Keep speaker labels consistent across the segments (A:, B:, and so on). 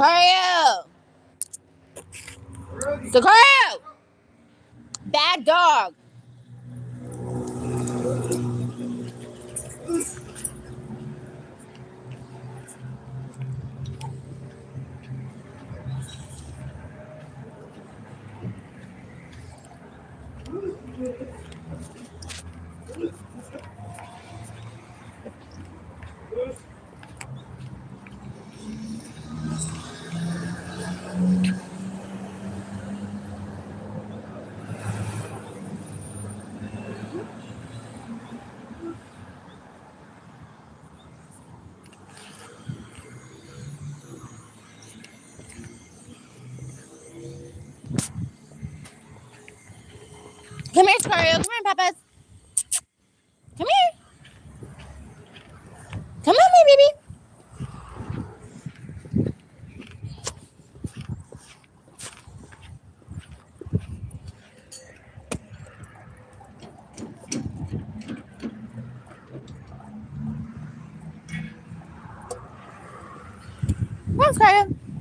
A: Sicario! Sicario! Bad dog. Come here, Sicario. Come here, Papas. Come here. Come on, my baby. Come on, Sicario.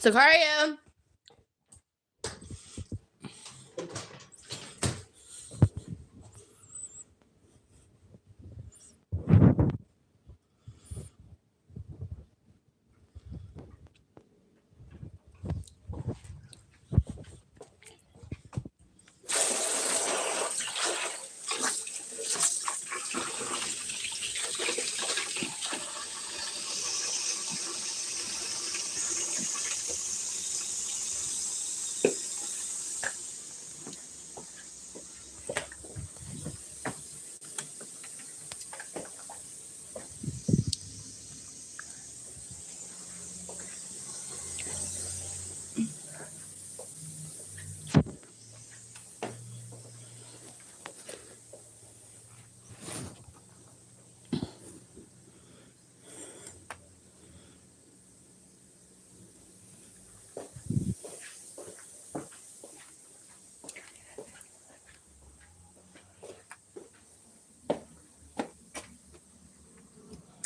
A: Sicario.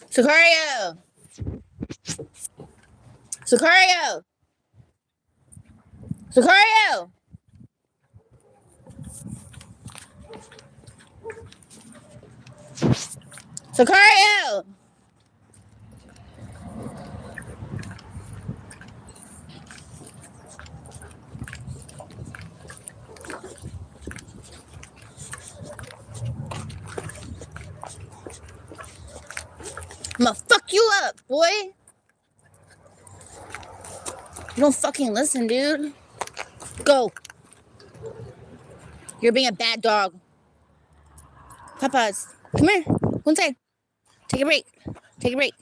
A: Sicario. Sicario. Sicario. Sicario. I'm gonna fuck you up, boy. You don't fucking listen, dude. Go. You're being a bad dog. Papas, come here. Go inside. Take a break. Take a break.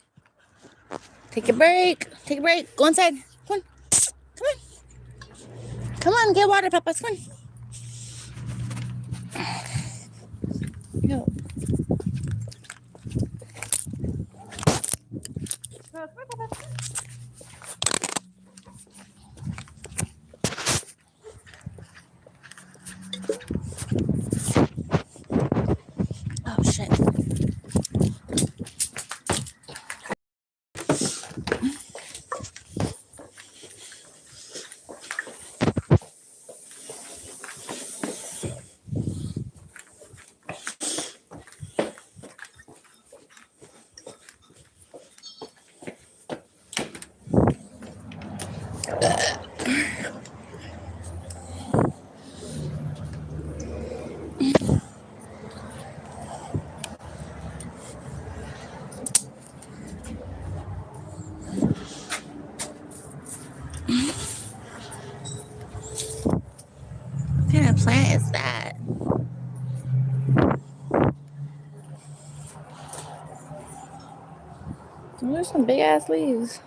A: Take a break. Take a break. Go inside. Come on. Come on. Come on, get water, Papas. Come on. Yo. Oh shit. What kind of plant is that? There's some big ass leaves.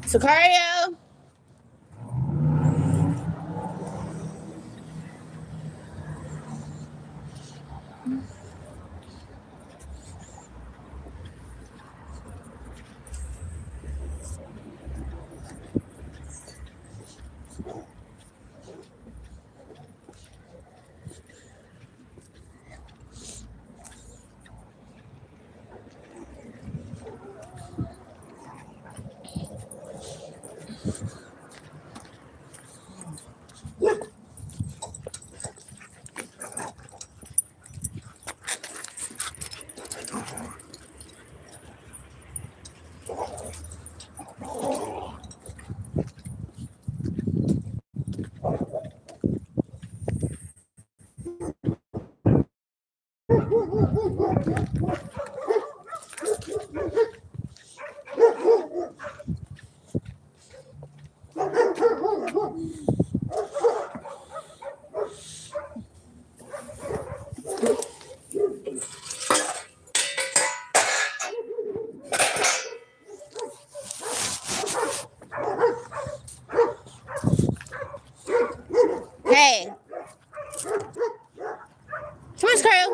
A: Sicario! Hey! Come on, Sicario!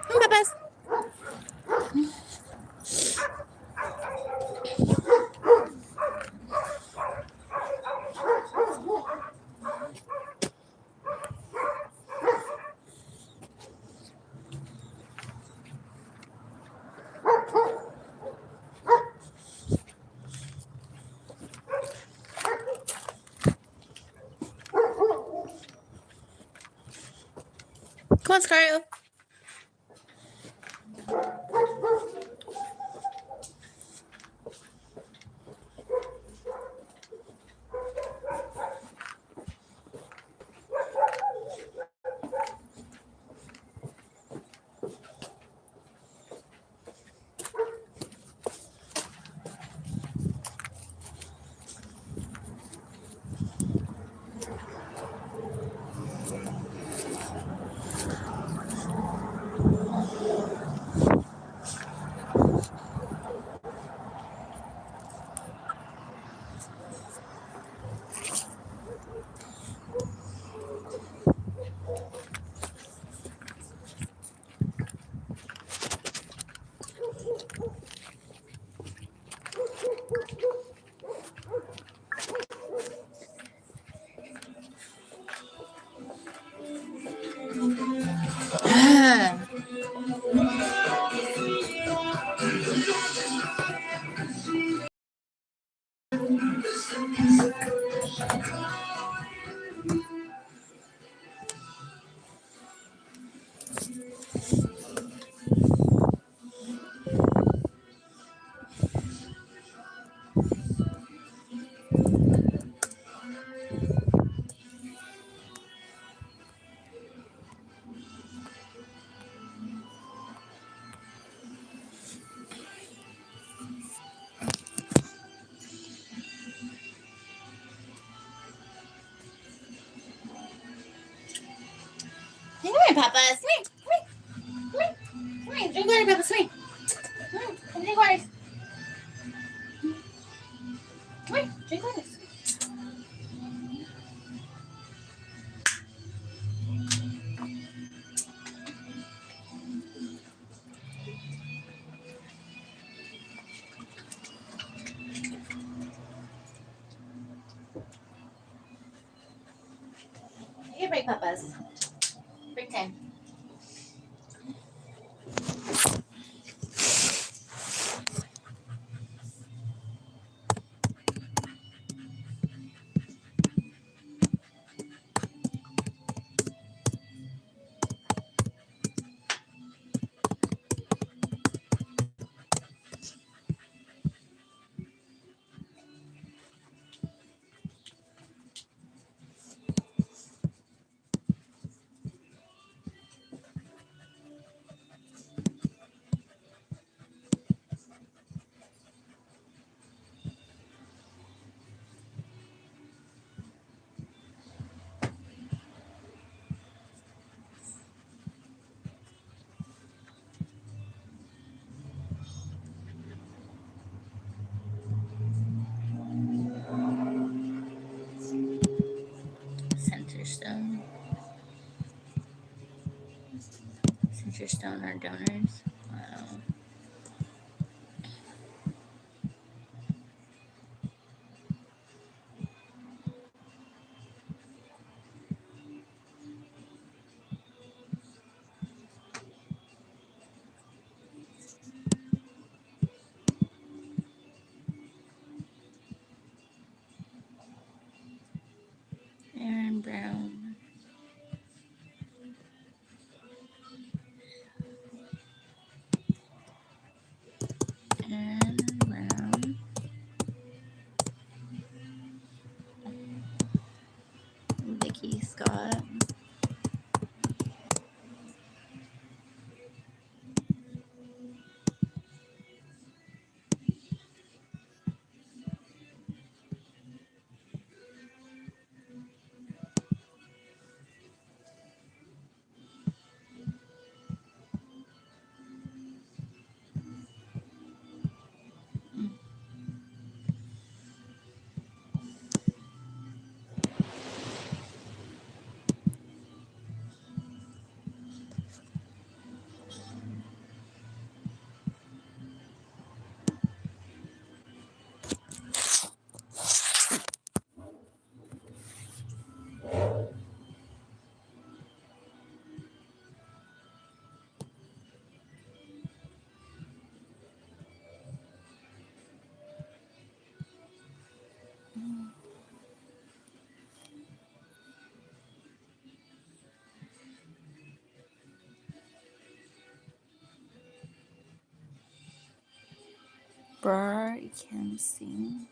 A: Come on, Peppers! Come on, Sicario! water, Peppa. Come here. Come drink water. Come here, drink water. Take a break, Peppas. Break time. Center stone. Center stone are donors. Wow. Aaron Brown. Aaron Brown. Vicky Scott. Brar can sing.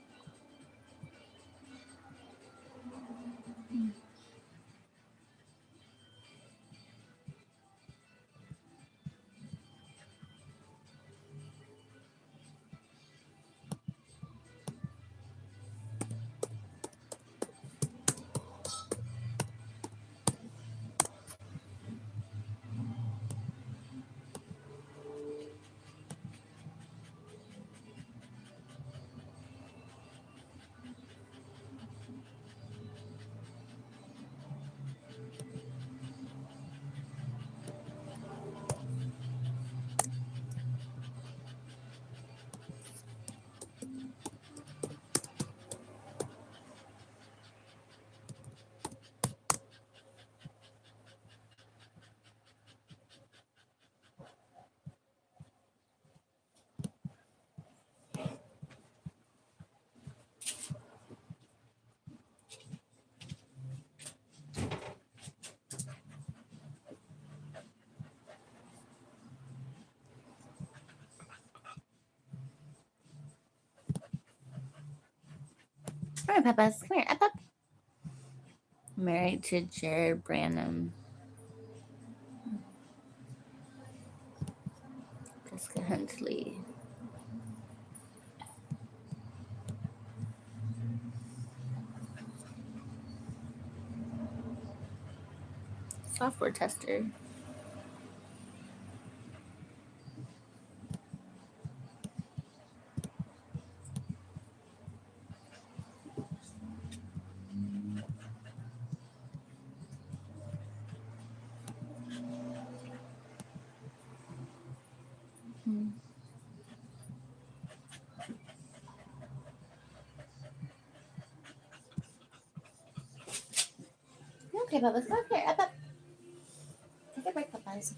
A: Come here, Peppas. Come here, Peppa. Married to Jared Branham. Jessica Huntley. Software tester. Hmm. Okay, Bubba's go here. Up, up. Take a break, Popeyes.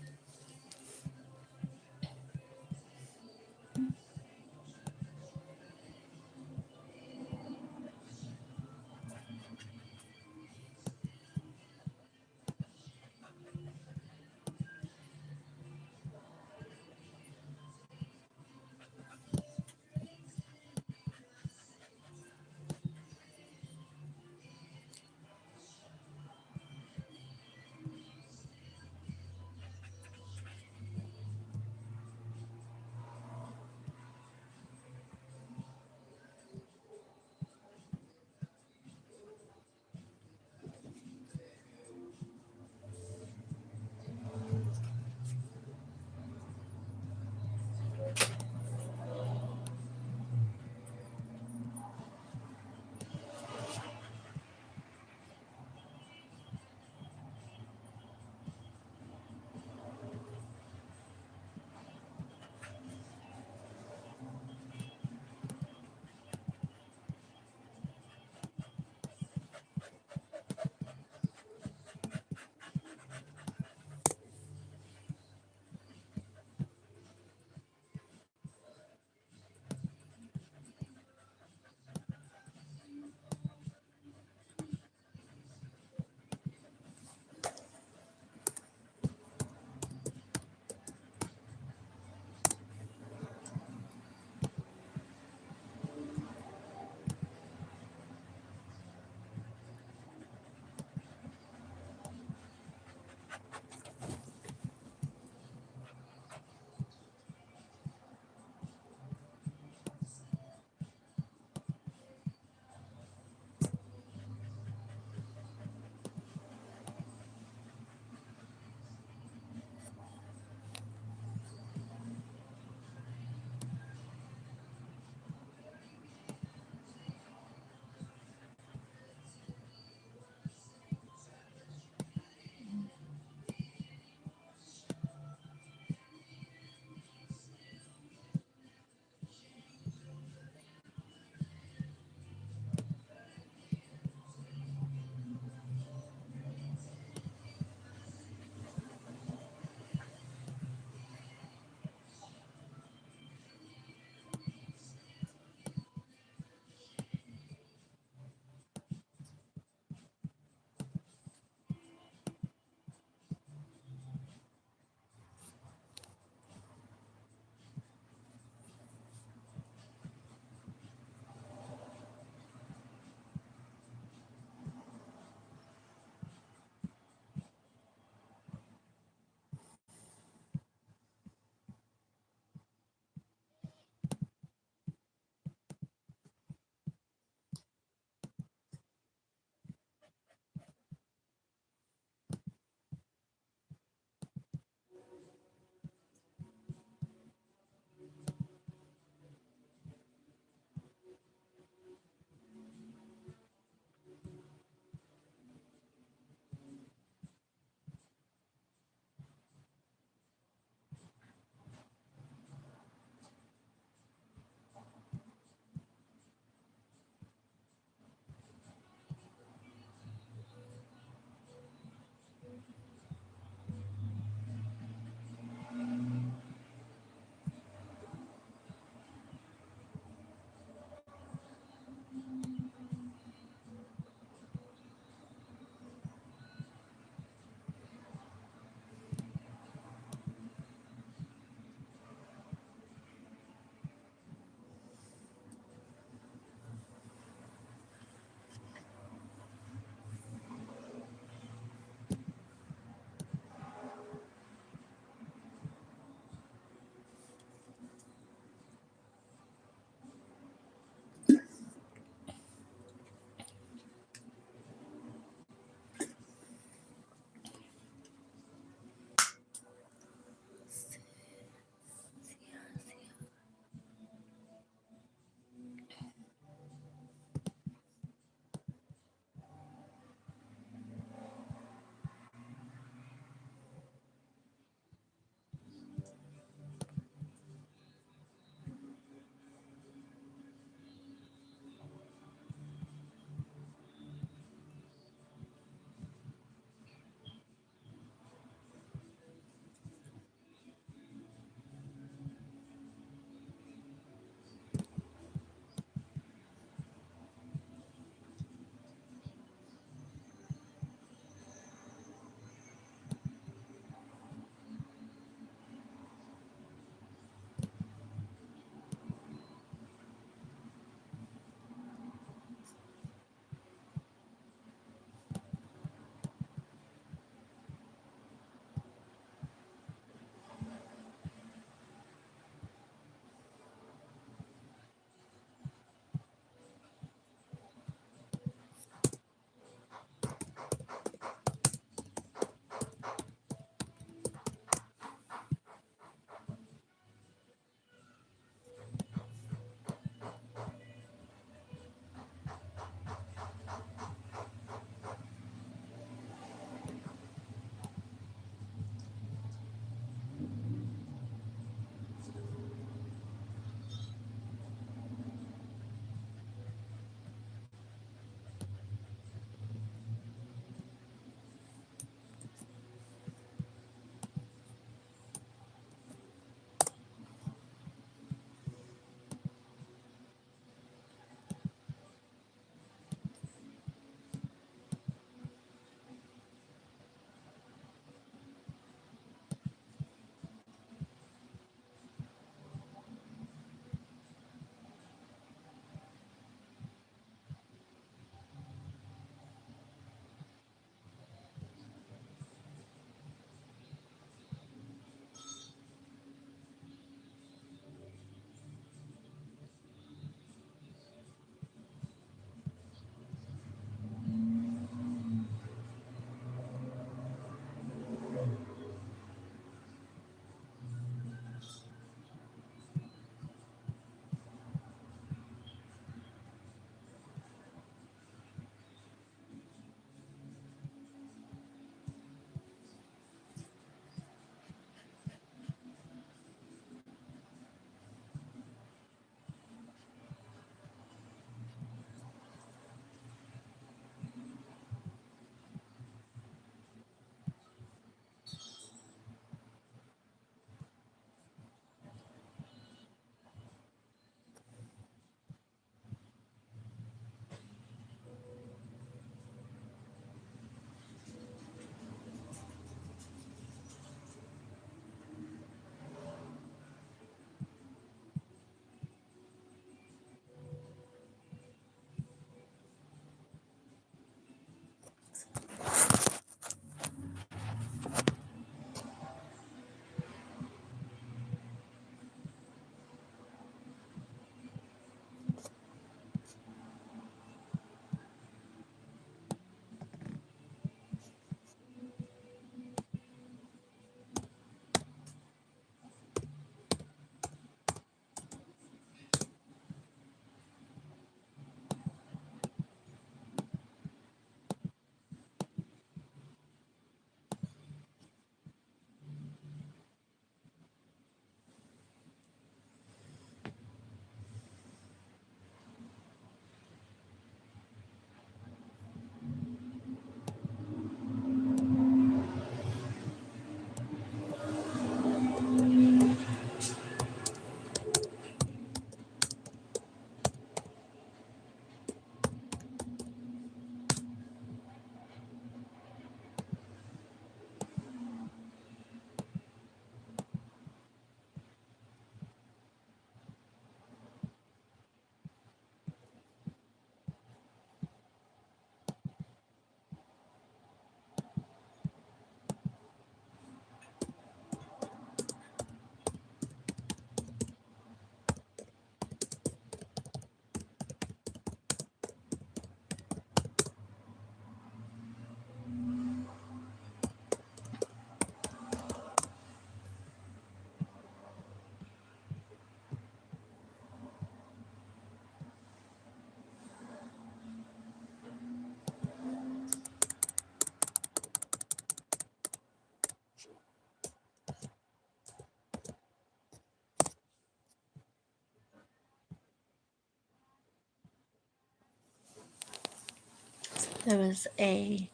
A: There was a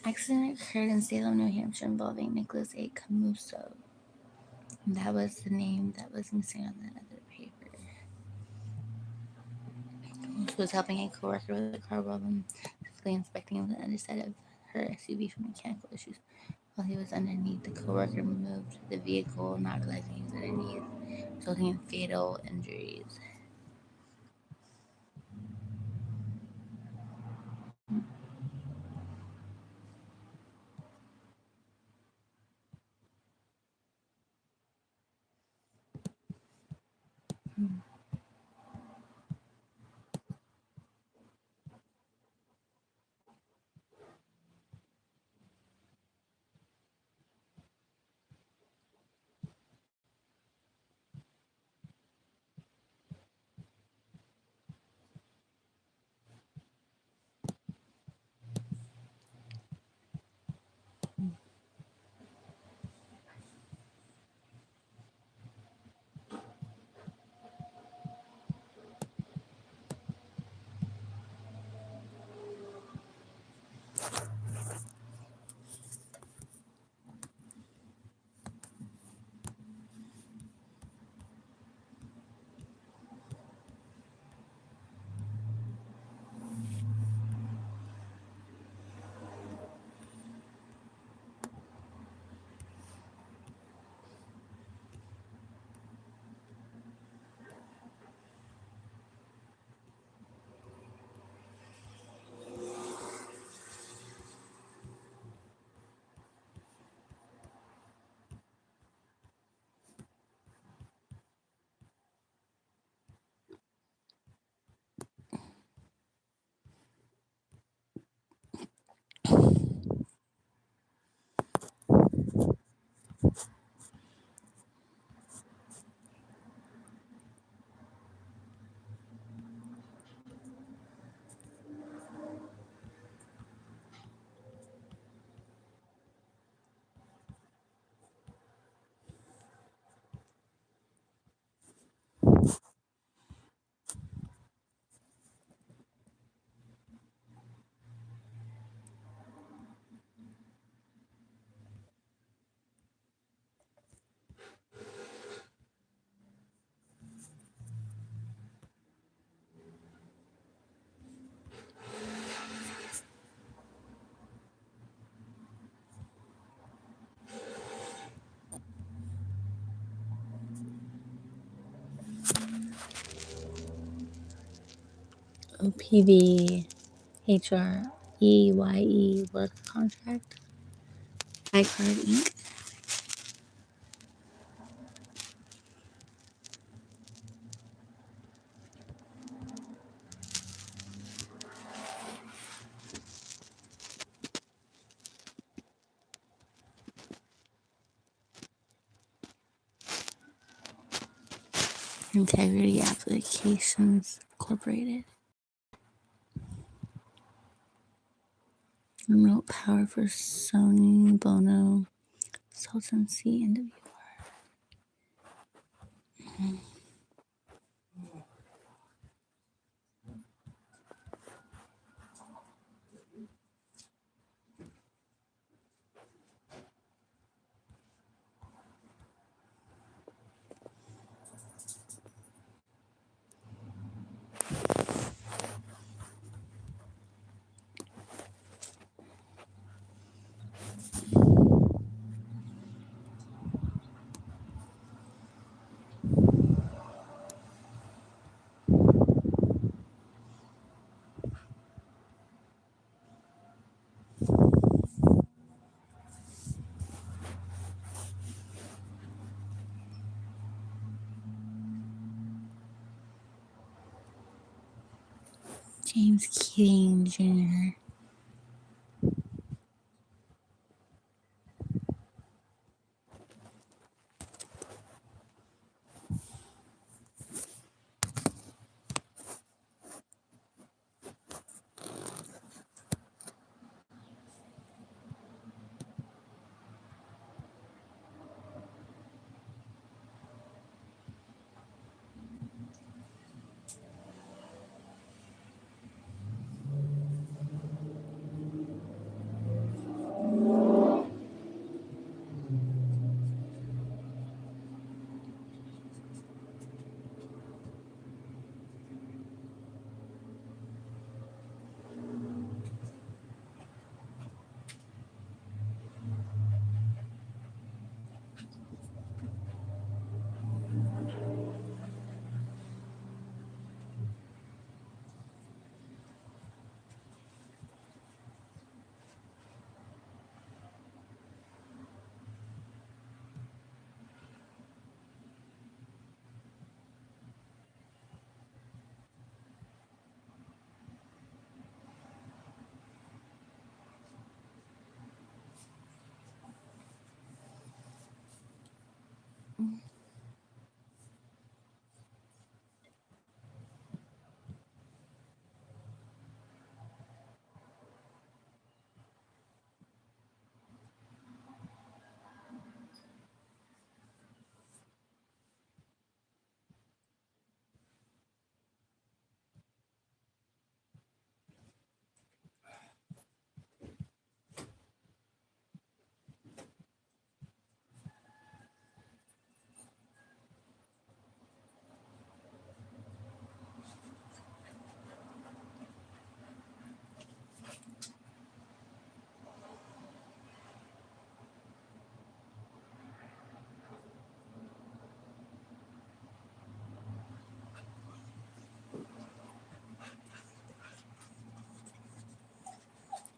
A: accident occurred in Salem, New Hampshire involving Nicholas A. Camuso. That was the name that was missing on the other paper. Camuso was helping a coworker with a car problem, physically inspecting the underside of her SUV for mechanical issues. While he was underneath, the coworker moved the vehicle, not realizing he was underneath, resulting in fatal injuries. OPV HREYE work contract. iCard Inc. Integrity Applications Incorporated. Remote power for Sony Bono Sultan C NWR. James Keating Jr.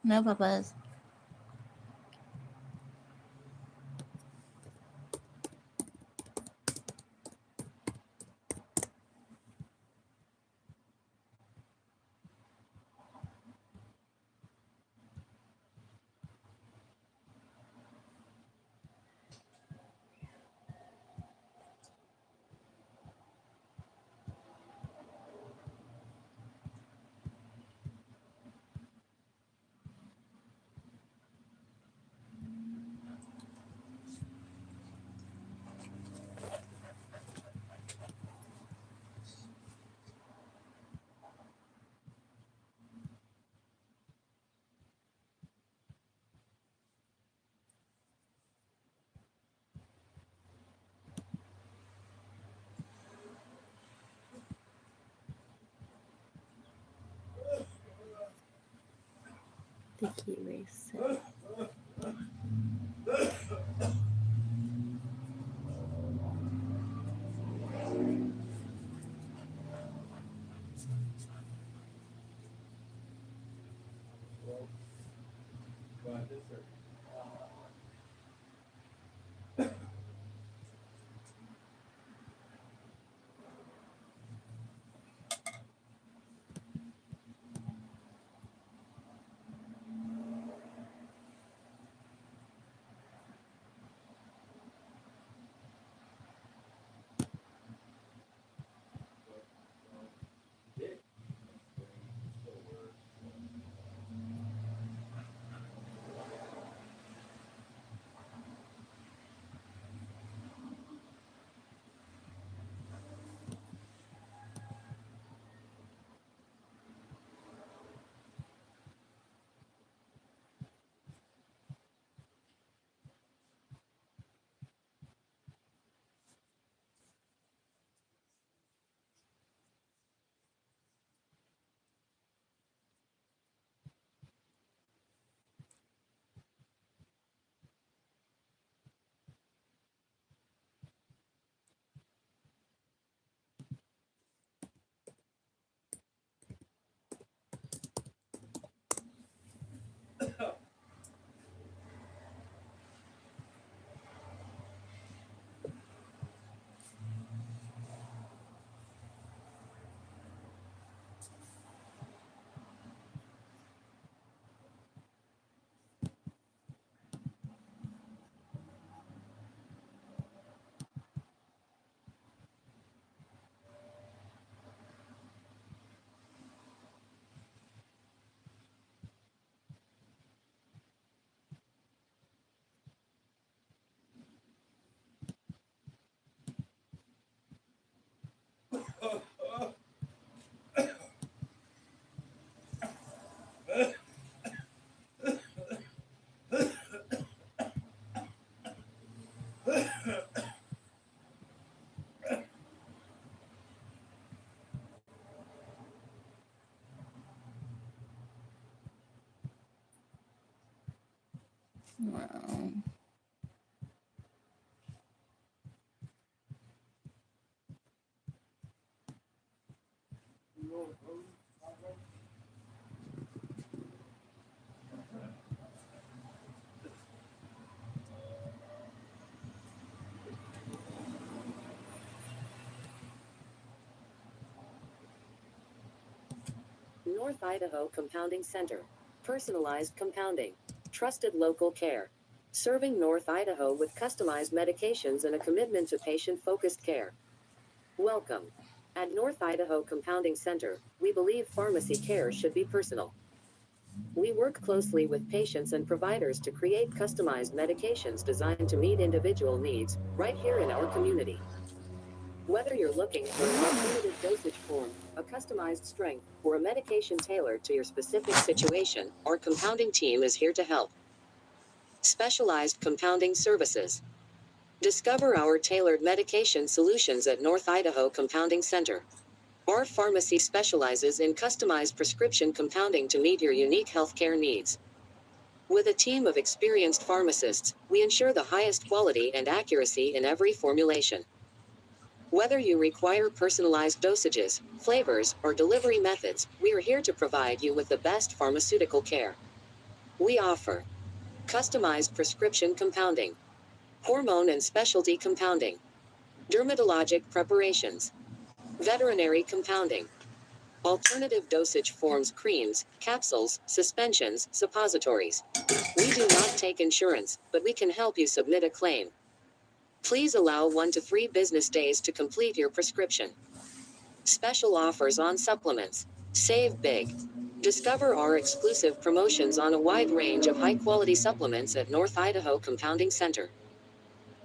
A: No papas. The key race. Wow.
B: North Idaho Compounding Center. Personalized compounding. Trusted local care. Serving North Idaho with customized medications and a commitment to patient-focused care. Welcome. At North Idaho Compounding Center, we believe pharmacy care should be personal. We work closely with patients and providers to create customized medications designed to meet individual needs, right here in our community. Whether you're looking for an alternative dosage form, a customized strength, or a medication tailored to your specific situation, our compounding team is here to help. Specialized compounding services. Discover our tailored medication solutions at North Idaho Compounding Center. Our pharmacy specializes in customized prescription compounding to meet your unique healthcare needs. With a team of experienced pharmacists, we ensure the highest quality and accuracy in every formulation. Whether you require personalized dosages, flavors, or delivery methods, we are here to provide you with the best pharmaceutical care. We offer customized prescription compounding, hormone and specialty compounding, dermatologic preparations, veterinary compounding, alternative dosage forms, creams, capsules, suspensions, suppositories. We do not take insurance, but we can help you submit a claim. Please allow 1 to 3 business days to complete your prescription. Special offers on supplements. Save big. Discover our exclusive promotions on a wide range of high-quality supplements at North Idaho Compounding Center.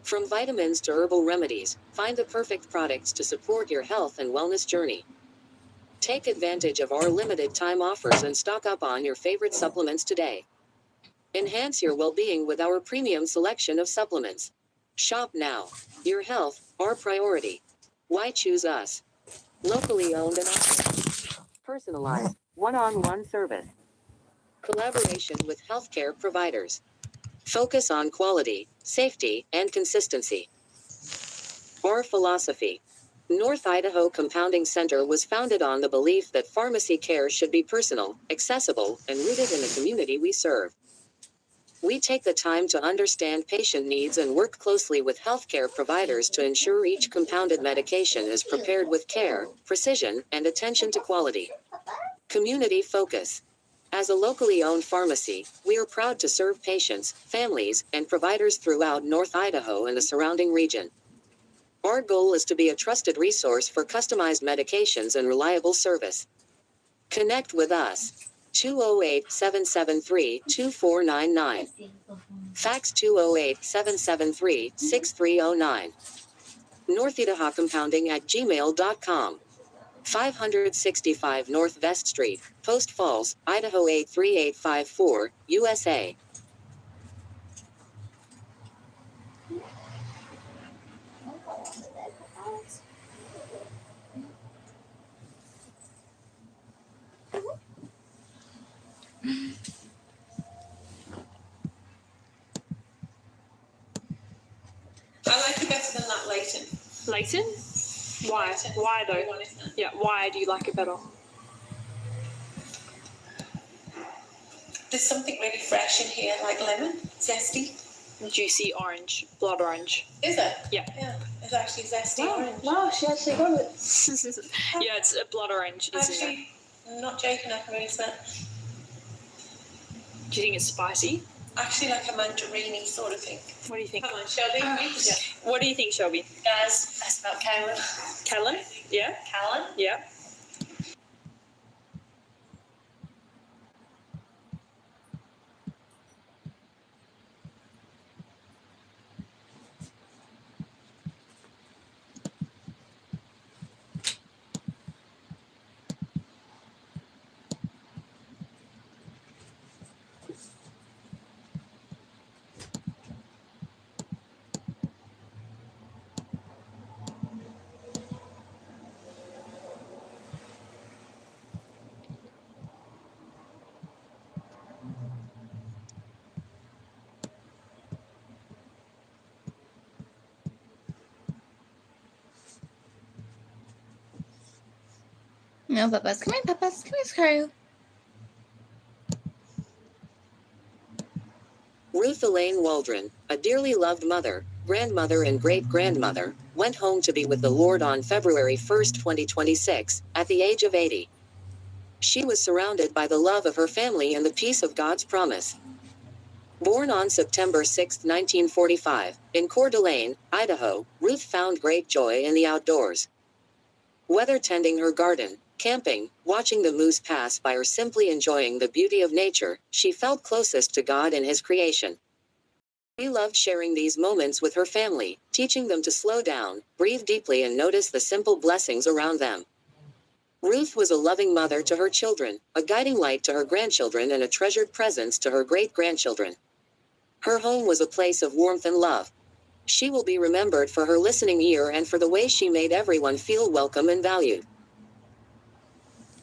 B: From vitamins to herbal remedies, find the perfect products to support your health and wellness journey. Take advantage of our limited time offers and stock up on your favorite supplements today. Enhance your well-being with our premium selection of supplements. Shop now. Your health, our priority. Why choose us? Locally owned and operated. Personalized, one-on-one service. Collaboration with healthcare providers. Focus on quality, safety, and consistency. Our philosophy. North Idaho Compounding Center was founded on the belief that pharmacy care should be personal, accessible, and rooted in the community we serve. We take the time to understand patient needs and work closely with healthcare providers to ensure each compounded medication is prepared with care, precision, and attention to quality. Community focus. As a locally owned pharmacy, we are proud to serve patients, families, and providers throughout North Idaho and the surrounding region. Our goal is to be a trusted resource for customized medications and reliable service. Connect with us. 208-773-2499. Fax 208-773-6309. NorthIdahoCompounding@gmail.com. 565 North Vest Street, Post Falls, Idaho 83854, USA.
C: I like it better than that Leighton.
D: Leighton? Why?
C: Leighton.
D: Why
C: Good
D: though?
C: one, isn't it?
D: Yeah, why do you like it better?
C: There's something really fresh in here, like lemon, zesty.
D: Juicy orange, blood orange.
C: Is it?
D: Yeah.
C: Yeah, it's actually zesty orange.
B: Wow, she actually got it.
D: Yeah, it's a blood orange, isn't it?
C: Actually, I'm not joking, I can really smell it.
D: Do you think it's spicy?
C: Actually, like a mandarini sort of thing.
D: What do you think?
C: Come on, Shelby.
D: Yeah. What do you think, Shelby?
C: Guys, that's about Callan.
D: Callan? Yeah?
C: Callan?
D: Yeah.
A: No, Papas. Come here, Papas. Come here, Scario.
B: Ruth Elaine Waldron, a dearly loved mother, grandmother, and great-grandmother, went home to be with the Lord on February 1, 2026, at the age of 80. She was surrounded by the love of her family and the peace of God's promise. Born on September 6, 1945, in Coeur d'Alene, Idaho, Ruth found great joy in the outdoors. Whether tending her garden, camping, watching the moose pass by, or simply enjoying the beauty of nature, she felt closest to God and His creation. She loved sharing these moments with her family, teaching them to slow down, breathe deeply, and notice the simple blessings around them. Ruth was a loving mother to her children, a guiding light to her grandchildren, and a treasured presence to her great-grandchildren. Her home was a place of warmth and love. She will be remembered for her listening ear and for the way she made everyone feel welcome and valued.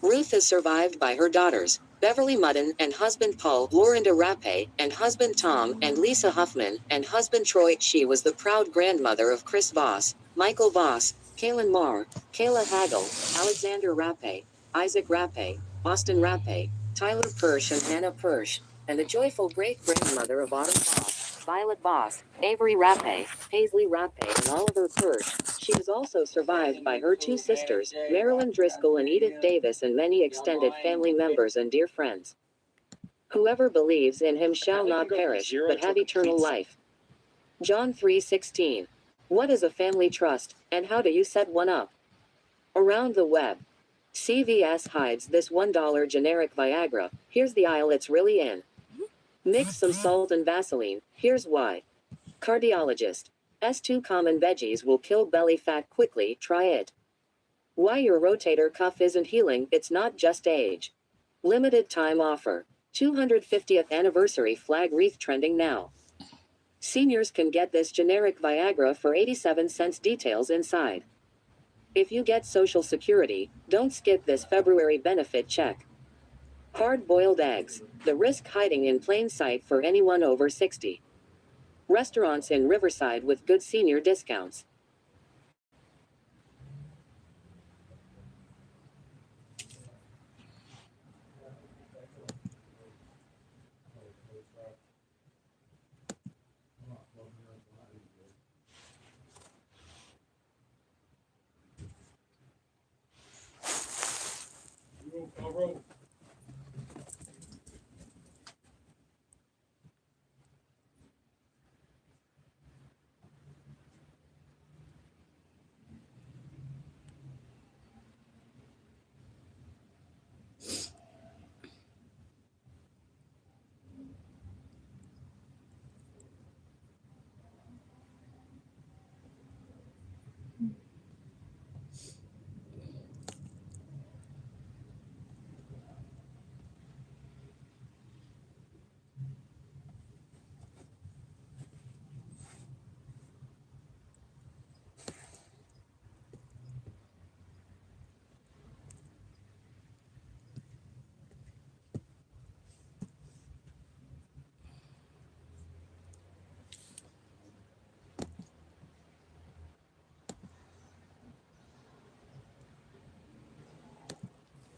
B: Ruth is survived by her daughters, Beverly Mudden and husband Paul, Lorinda Rappe, and husband Tom and Lisa Huffman, and husband Troy. She was the proud grandmother of Chris Voss, Michael Voss, Kaylin Marr, Kayla Hagel, Alexander Rappe, Isaac Rappe, Austin Rappe, Tyler Persh, and Hannah Persh. and the joyful great-grandmother of Autumn Voss, Violet Voss, Avery Rappe, Paisley Rappe, and Oliver Purge. She is also survived by her two sisters, Marilyn Driscoll and Edith Davis, and many extended family members and dear friends. Whoever believes in him shall not perish, but have eternal life. John 3:16. What is a family trust, and how do you set one up? Around the web. CVS hides this $1 generic Viagra. Here's the aisle it's really in. Mix some salt and Vaseline. Here's why. Cardiologist. S2 common veggies will kill belly fat quickly. Try it. Why your rotator cuff isn't healing, it's not just age. Limited time offer. 250th anniversary flag wreath trending now. Seniors can get this generic Viagra for 87 cents. Details inside. If you get Social Security, don't skip this February benefit check. Hard-boiled eggs. The risk hiding in plain sight for anyone over 60. Restaurants in Riverside with good senior discounts.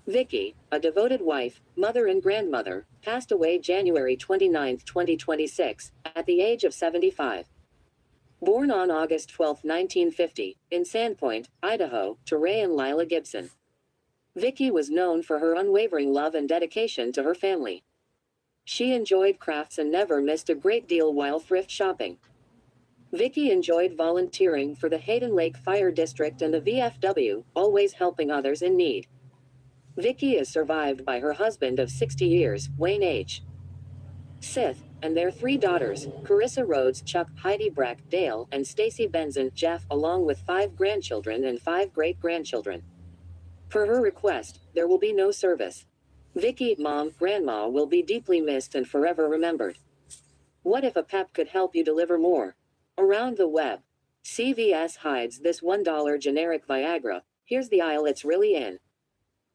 B: Vicky, a devoted wife, mother and grandmother, passed away January 29, 2026, at the age of 75. Born on August 12, 1950, in Sandpoint, Idaho, to Ray and Lila Gibson. Vicky was known for her unwavering love and dedication to her family. She enjoyed crafts and never missed a great deal while thrift shopping. Vicky enjoyed volunteering for the Hayden Lake Fire District and the VFW, always helping others in need. Vicky is survived by her husband of 60 years, Wayne H. Sith, and their three daughters, Carissa Rhodes, Chuck, Heidi Breck, Dale, and Stacy Benson, Jeff, along with 5 grandchildren and 5 great-grandchildren. Per her request, there will be no service. Vicky, Mom, Grandma will be deeply missed and forever remembered. What if a pep could help you deliver more? Around the web. CVS hides this $1 generic Viagra. Here's the aisle it's really in.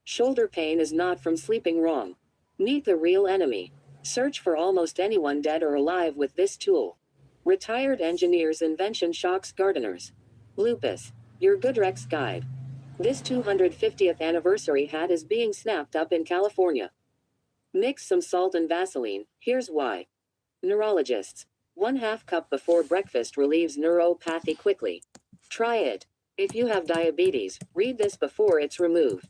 B: Shoulder pain is not from sleeping wrong. Meet the real enemy. Search for almost anyone dead or alive with this tool. Retired engineer's invention shocks gardeners. Lupus. Your Goodrex guide. This 250th anniversary hat is being snapped up in California. Mix some salt and Vaseline. Here's why. Neurologists. 1/2 cup before breakfast relieves neuropathy quickly. Try it. If you have diabetes, read this before it's removed.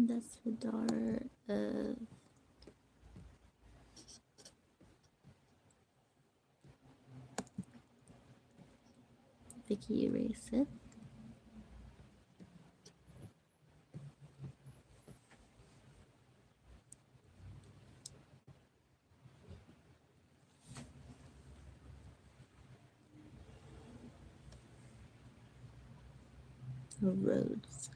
A: That's the daughter of Vicky Ray Sith. Rhodes.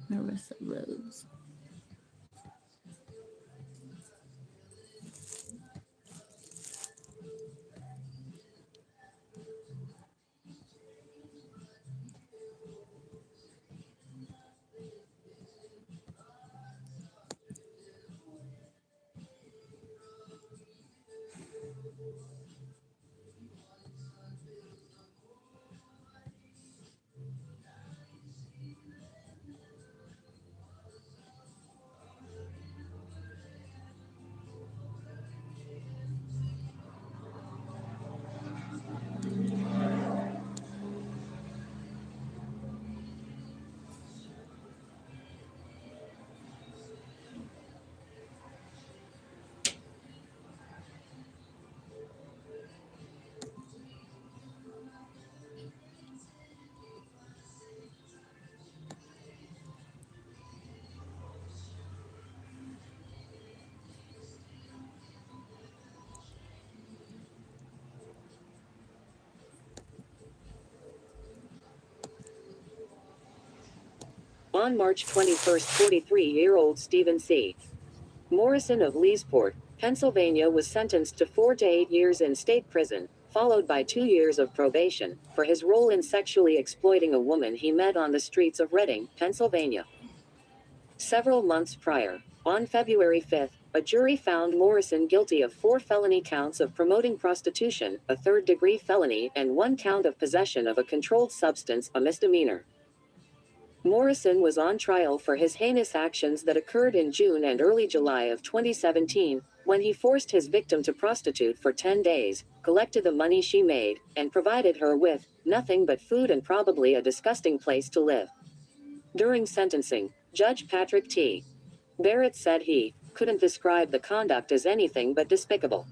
A: Marissa Rhodes.
B: On March 21st, 43-year-old Stephen C. Morrison of Leesport, Pennsylvania was sentenced to 4 to 8 years in state prison, followed by 2 years of probation, for his role in sexually exploiting a woman he met on the streets of Reading, Pennsylvania. Several months prior, on February 5th, a jury found Morrison guilty of 4 felony counts of promoting prostitution, a third-degree felony, and 1 count of possession of a controlled substance, a misdemeanor. Morrison was on trial for his heinous actions that occurred in June and early July of 2017, when he forced his victim to prostitute for 10 days, collected the money she made, and provided her with nothing but food and probably a disgusting place to live. During sentencing, Judge Patrick T. Barrett said he couldn't describe the conduct as anything but despicable.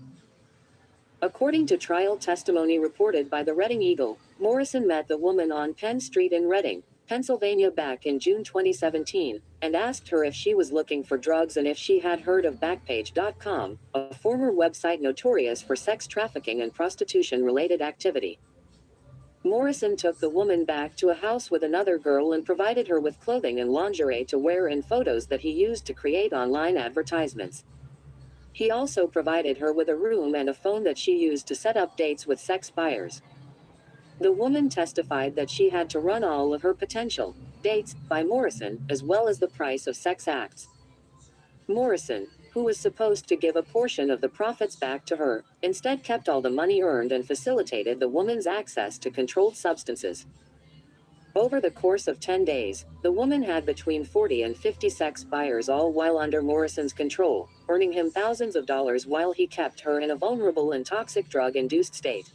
B: According to trial testimony reported by the Reading Eagle, Morrison met the woman on Penn Street in Reading, Pennsylvania back in June 2017, and asked her if she was looking for drugs and if she had heard of Backpage.com, a former website notorious for sex trafficking and prostitution-related activity. Morrison took the woman back to a house with another girl and provided her with clothing and lingerie to wear in photos that he used to create online advertisements. He also provided her with a room and a phone that she used to set up dates with sex buyers. The woman testified that she had to run all of her potential dates by Morrison, as well as the price of sex acts. Morrison, who was supposed to give a portion of the profits back to her, instead kept all the money earned and facilitated the woman's access to controlled substances. Over the course of 10 days, the woman had between 40 and 50 sex buyers, all while under Morrison's control, earning him thousands of dollars while he kept her in a vulnerable and toxic drug-induced state.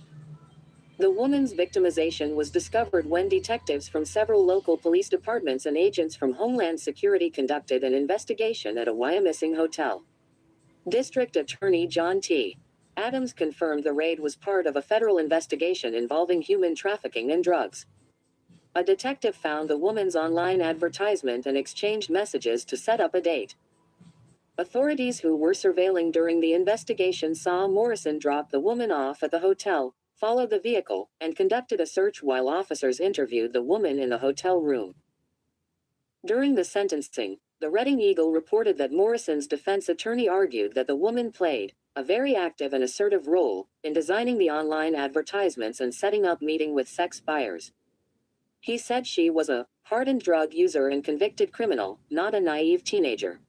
B: The woman's victimization was discovered when detectives from several local police departments and agents from Homeland Security conducted an investigation at a Wyomissing hotel. District Attorney John T. Adams confirmed the raid was part of a federal investigation involving human trafficking and drugs. A detective found the woman's online advertisement and exchanged messages to set up a date. Authorities who were surveilling during the investigation saw Morrison drop the woman off at the hotel, followed the vehicle, and conducted a search while officers interviewed the woman in the hotel room. During the sentencing, the Reading Eagle reported that Morrison's defense attorney argued that the woman played a very active and assertive role in designing the online advertisements and setting up meeting with sex buyers. He said she was a hardened drug user and convicted criminal, not a naive teenager.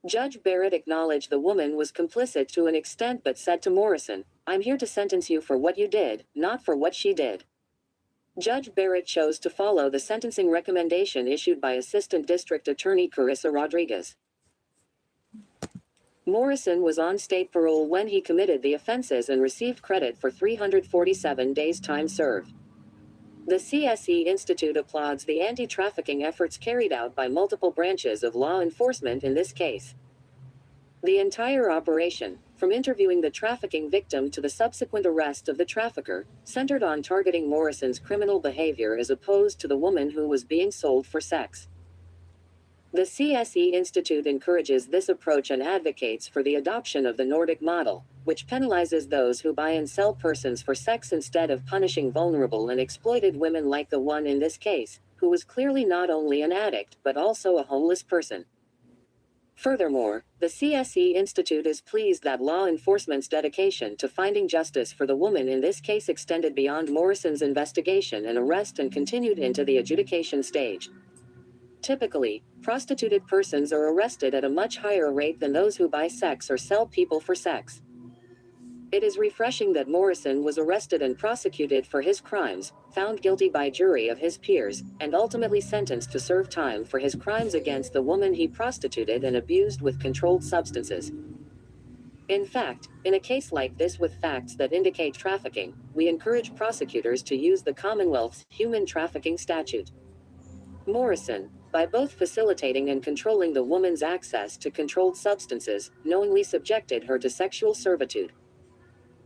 B: Judge Barrett acknowledged the woman was complicit to an extent but said to Morrison, "I'm here to sentence you for what you did, not for what she did." Judge Barrett chose to follow the sentencing recommendation issued by Assistant District Attorney Carissa Rodriguez. Morrison was on state parole when he committed the offenses and received credit for 347 days time served. The CSE Institute applauds the anti-trafficking efforts carried out by multiple branches of law enforcement in this case. The entire operation, from interviewing the trafficking victim to the subsequent arrest of the trafficker, centered on targeting Morrison's criminal behavior as opposed to the woman who was being sold for sex. The CSE Institute encourages this approach and advocates for the adoption of the Nordic model, which penalizes those who buy and sell persons for sex instead of punishing vulnerable and exploited women like the one in this case, who was clearly not only an addict but also a homeless person. Furthermore, the CSE Institute is pleased that law enforcement's dedication to finding justice for the woman in this case extended beyond Morrison's investigation and arrest and continued into the adjudication stage. Typically, prostituted persons are arrested at a much higher rate than those who buy sex or sell people for sex. It is refreshing that Morrison was arrested and prosecuted for his crimes, found guilty by jury of his peers, and ultimately sentenced to serve time for his crimes against the woman he prostituted and abused with controlled substances. In fact, in a case like this with facts that indicate trafficking, we encourage prosecutors to use the Commonwealth's human trafficking statute. Morrison, by both facilitating and controlling the woman's access to controlled substances, knowingly subjected her to sexual servitude.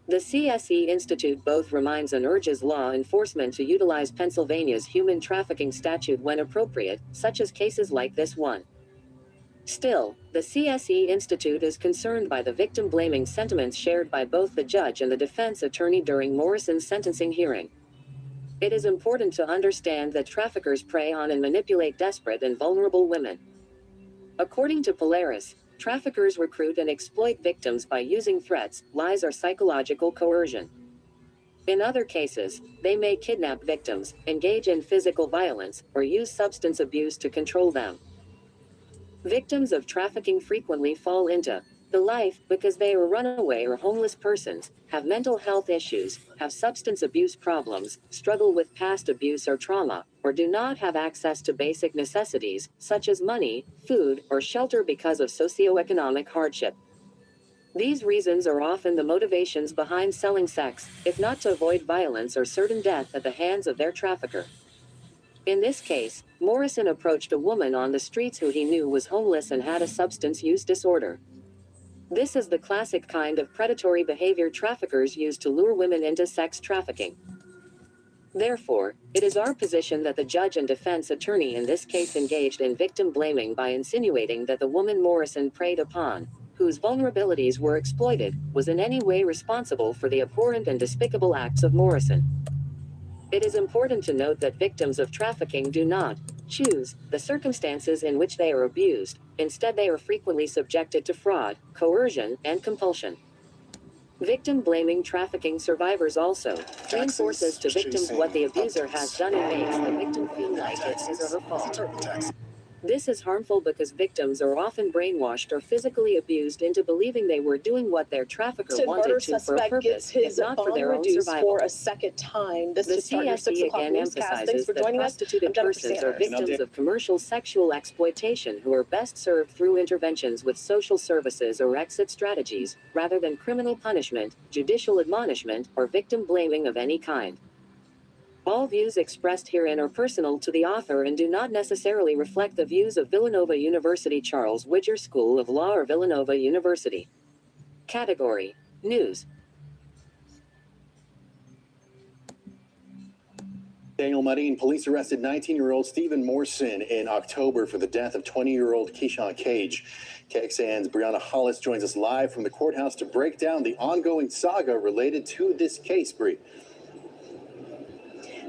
B: The CSE Institute both reminds and urges law enforcement to utilize Pennsylvania's human trafficking statute when appropriate, such as cases like this one. Still, the CSE Institute is concerned by the victim-blaming sentiments shared by both the judge and the defense attorney during Morrison's sentencing hearing. It is important to understand that traffickers prey on and manipulate desperate and vulnerable women. According to Polaris, traffickers recruit and exploit victims by using threats, lies, or psychological coercion. In other cases, they may kidnap victims, engage in physical violence, or use substance abuse to control them. Victims of trafficking frequently fall into the life because they are runaway or homeless persons, have mental health issues, have substance abuse problems, struggle with past abuse or trauma, or do not have access to basic necessities, such as money, food, or shelter because of socioeconomic hardship. These reasons are often the motivations behind selling sex, if not to avoid violence or certain death at the hands of their trafficker. In this case, Morrison approached a woman on the streets who he knew was homeless and had a substance use disorder. This is the classic kind of predatory behavior traffickers use to lure women into sex trafficking. Therefore, it is our position that the judge and defense attorney in this case engaged in victim blaming by insinuating that the woman Morrison preyed upon, whose vulnerabilities were exploited, was in any way responsible for the abhorrent and despicable acts of Morrison. It is important to note that victims of trafficking do not choose the circumstances in which they are abused. Instead, they are frequently subjected to fraud, coercion, and compulsion. Victim-blaming trafficking survivors also reinforces to victims what the abuser has done and makes the victim feel like it's his or her fault. This is harmful because victims are often brainwashed or physically abused into believing they were doing what their trafficker wanted to for a purpose, if not for their own survival.
E: For a second time. This
B: The
E: is start your 6
B: CSE
E: o'clock
B: again
E: newscast. Thanks
B: emphasizes
E: for
B: that
E: joining us.
B: prostituted
E: I'm Jennifer
B: persons are
E: Sanders.
B: victims of commercial sexual exploitation who are best served through interventions with social services or exit strategies, rather than criminal punishment, judicial admonishment, or victim blaming of any kind. All views expressed herein are personal to the author and do not necessarily reflect the views of Villanova University Charles Widger School of Law or Villanova University. Category: News.
F: Daniel Marine, police arrested 19-year-old Stephen Morrison in October for the death of 20-year-old Keyshawn Cage. KXAN's Brianna Hollis joins us live from the courthouse to break down the ongoing saga related to this case, Bree.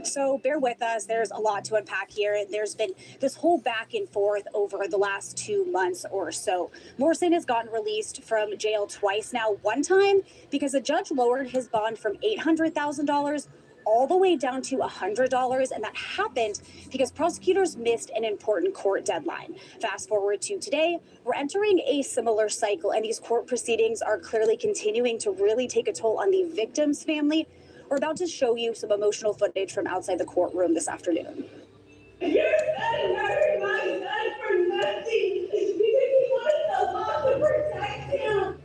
G: So bear with us. There's a lot to unpack here. There's been this whole back and forth over the last 2 months or so. Morrison has gotten released from jail twice now. One time because a judge lowered his bond from $800,000 all the way down to $100, and that happened because prosecutors missed an important court deadline. Fast forward to today, we're entering a similar cycle, and these court proceedings are clearly continuing to really take a toll on the victim's family. We're about to show you some emotional footage from outside the courtroom this afternoon.
H: You're setting her my son for nothing because he wanted the law to protect him.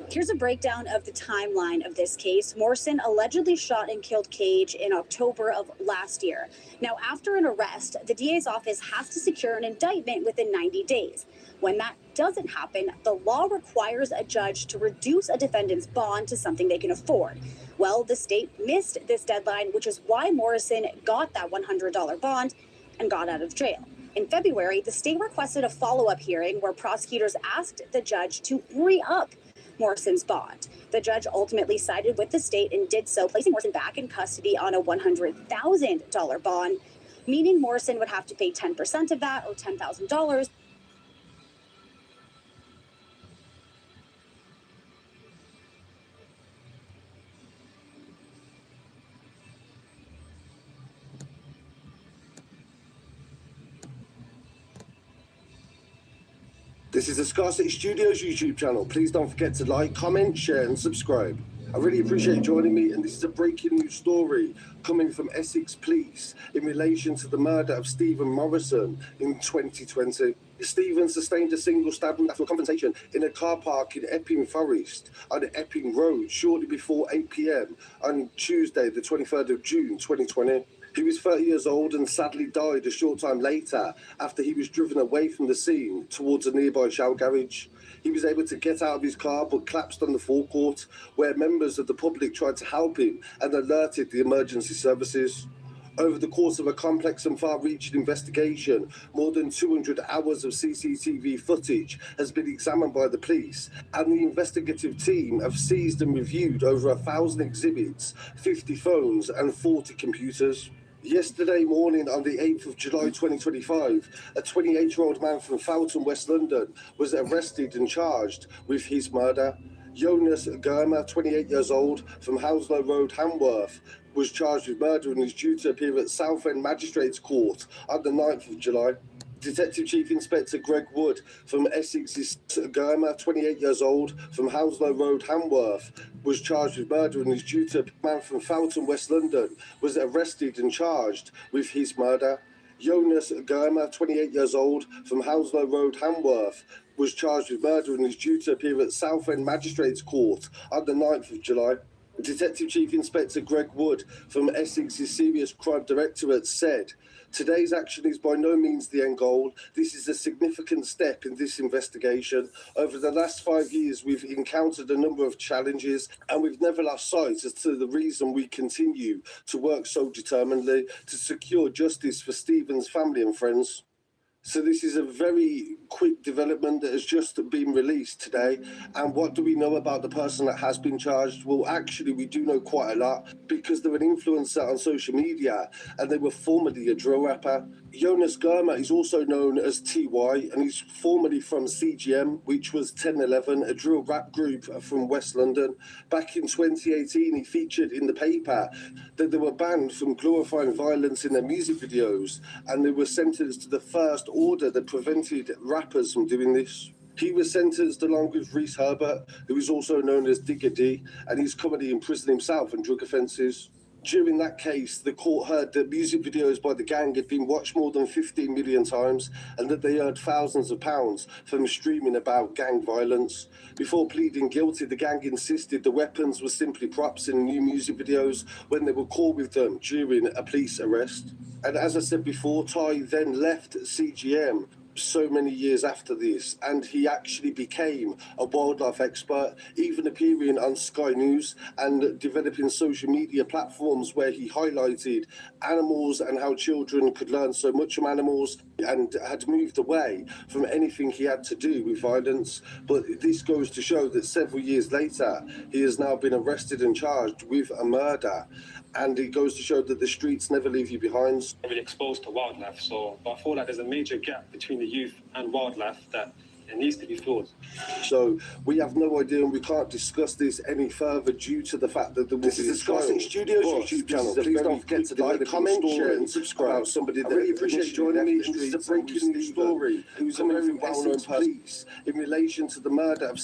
G: Here's a breakdown of the timeline of this case. Morrison allegedly shot and killed Cage in October of last year. Now, after an arrest, the DA's office has to secure an indictment within 90 days. When that doesn't happen, the law requires a judge to reduce a defendant's bond to something they can afford. Well, the state missed this deadline, which is why Morrison got that $100 bond and got out of jail. In February, the state requested a follow-up hearing where prosecutors asked the judge to re-up Morrison's bond. The judge ultimately sided with the state and did so, placing Morrison back in custody on a $100,000 bond, meaning Morrison would have to pay 10% of that, or $10,000.
E: This is the Scar City Studios YouTube channel. Please don't forget to like, comment, share and subscribe. I really appreciate you joining me, and this is a breaking news story coming from Essex Police in relation to the murder of Stephen Morrison in 2020. Stephen sustained a single stabbing after a confrontation in a car park in Epping Forest on Epping Road shortly before 8 p.m. on Tuesday, the 23rd of June 2020. He was 30 years old and sadly died a short time later after he was driven away from the scene towards a nearby Shell garage. He was able to get out of his car but collapsed on the forecourt, where members of the public tried to help him and alerted the emergency services. Over the course of a complex and far-reaching investigation, more than 200 hours of CCTV footage has been examined by the police, and the investigative team have seized and reviewed over 1,000 exhibits, 50 phones and 40 computers. Yesterday morning, on the 8th of July 2025, a 28-year-old man from Foulton, West London, was arrested and charged with his murder. Jonas Germer, 28 years old, from Hounslow Road, Hamworth, was charged with murder and is due to appear at Southend Magistrates Court on the 9th of July. Detective Chief Inspector Greg Wood from Essex's Germer, 28 years old, from Hounslow Road, Hamworth, was charged with murder and is due to a man from Foulton, West London, was arrested and charged with his murder. Jonas Germer, 28 years old, from Hounslow Road, Hamworth, was charged with murder and is due to appear at Southend Magistrates Court on the 9th of July. Detective Chief Inspector Greg Wood from Essex's Serious Crime Directorate said, "Today's action is by no means the end goal. This is a significant step in this investigation. Over the last 5 years, we've encountered a number of challenges, and we've never lost sight as to the reason we continue to work so determinedly to secure justice for Stephen's family and friends." So this is a very quick development that has just been released today. And what do we know about the person that has been charged? Well, actually, we do know quite a lot, because they're an influencer on social media and they were formerly a drill rapper. Jonas Germer is also known as TY, and he's formerly from CGM, which was 1011, a drill rap group from West London. Back in 2018, he featured in the paper that they were banned from glorifying violence in their music videos, and they were sentenced to the first order that prevented rappers from doing this. He was sentenced along with Reese Herbert, who is also known as Digger D, and he's currently in prison himself on drug offences. During that case, the court heard that music videos by the gang had been watched more than 15 million times and that they earned thousands of pounds from streaming about gang violence. Before pleading guilty, the gang insisted the weapons were simply props in new music videos when they were caught with them during a police arrest. And as I said before, Ty then left CGM so many years after this, and he actually became a wildlife expert, even appearing on Sky News and developing social media platforms where he highlighted animals and how children could learn so much from animals, and had moved away from anything he had to do with violence. But this goes to show that several years later, he has now been arrested and charged with a murder. And it goes to show that the streets never leave you behind.
I: Really exposed to wildlife, so I feel like there's a major gap between the youth and wildlife that it needs to be filled.
E: So we have no idea, and we can't discuss this any further due to the fact that this is the Scar City Studios YouTube channel. Please don't forget to like, comment, share and subscribe. Somebody that I really appreciate joining me. This is a breaking news story who's a very well-known police in relation to the murder of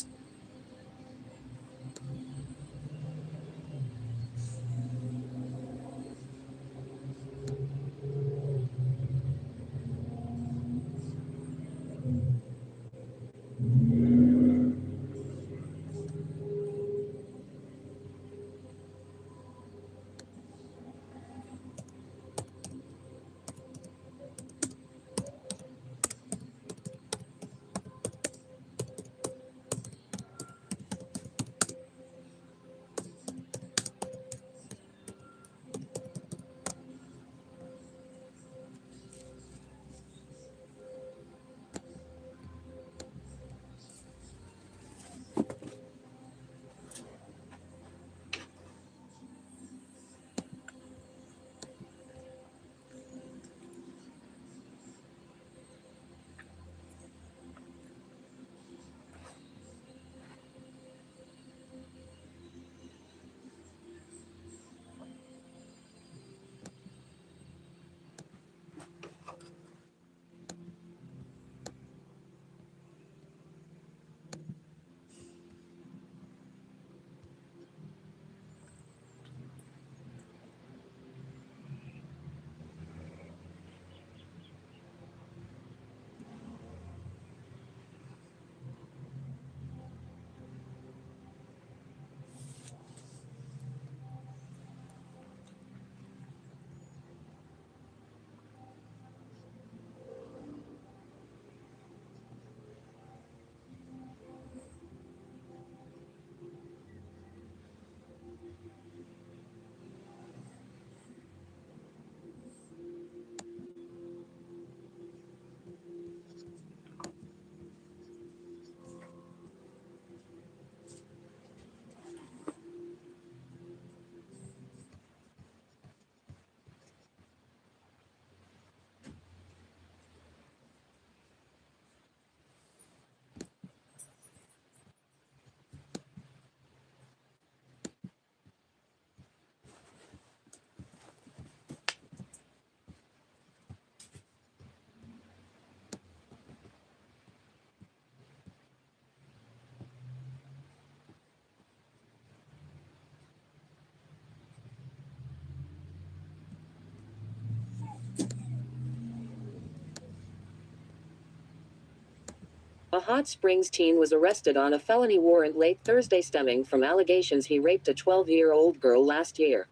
B: A Hot Springs teen was arrested on a felony warrant late Thursday stemming from allegations he raped a 12-year-old girl last year.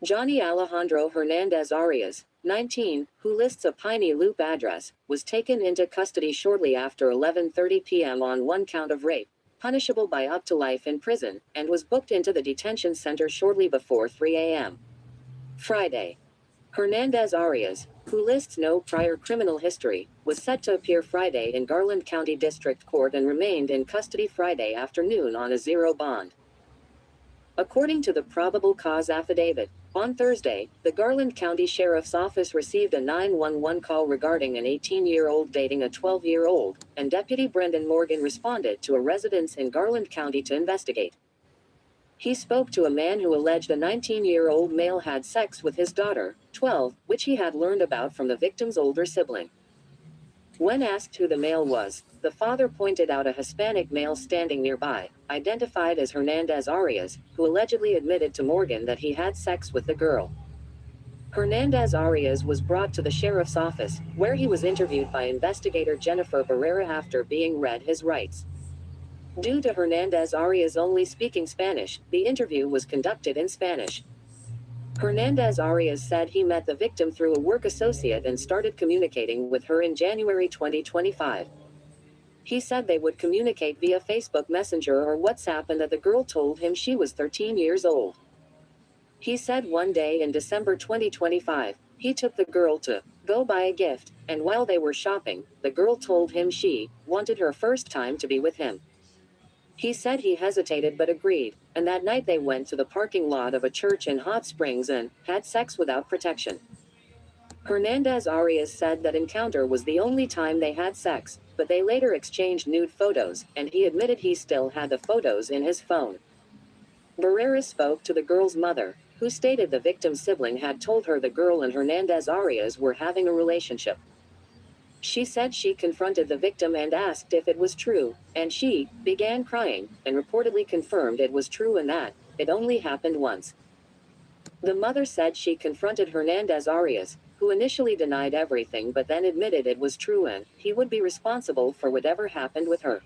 B: Johnny Alejandro Hernandez Arias, 19, who lists a Piney Loop address, was taken into custody shortly after 11:30 p.m. on one count of rape, punishable by up to life in prison, and was booked into the detention center shortly before 3 a.m. Friday. Hernandez Arias, who lists no prior criminal history, was set to appear Friday in Garland County District Court and remained in custody Friday afternoon on a zero bond. According to the probable cause affidavit, on Thursday, the Garland County Sheriff's Office received a 911 call regarding an 18-year-old dating a 12-year-old, and Deputy Brendan Morgan responded to a residence in Garland County to investigate. He spoke to a man who alleged a 19-year-old male had sex with his daughter, 12, which he had learned about from the victim's older sibling. When asked who the male was, the father pointed out a Hispanic male standing nearby, identified as Hernandez Arias, who allegedly admitted to Morgan that he had sex with the girl. Hernandez Arias was brought to the sheriff's office, where he was interviewed by investigator Jennifer Barrera after being read his rights. Due to Hernandez Arias only speaking Spanish, the interview was conducted in Spanish. Hernandez Arias said he met the victim through a work associate and started communicating with her in January 2025. He said they would communicate via Facebook Messenger or WhatsApp and that the girl told him she was 13 years old. He said one day in December 2025, he took the girl to go buy a gift, and while they were shopping, the girl told him she wanted her first time to be with him. He said he hesitated but agreed, and that night they went to the parking lot of a church in Hot Springs and had sex without protection. Hernandez Arias said that encounter was the only time they had sex, but they later exchanged nude photos, and he admitted he still had the photos in his phone. Barrera spoke to the girl's mother, who stated the victim's sibling had told her the girl and Hernandez Arias were having a relationship. She said she confronted the victim and asked if it was true, and she began crying, and reportedly confirmed it was true and that it only happened once. The mother said she confronted Hernandez Arias, who initially denied everything but then admitted it was true and he would be responsible for whatever happened with her.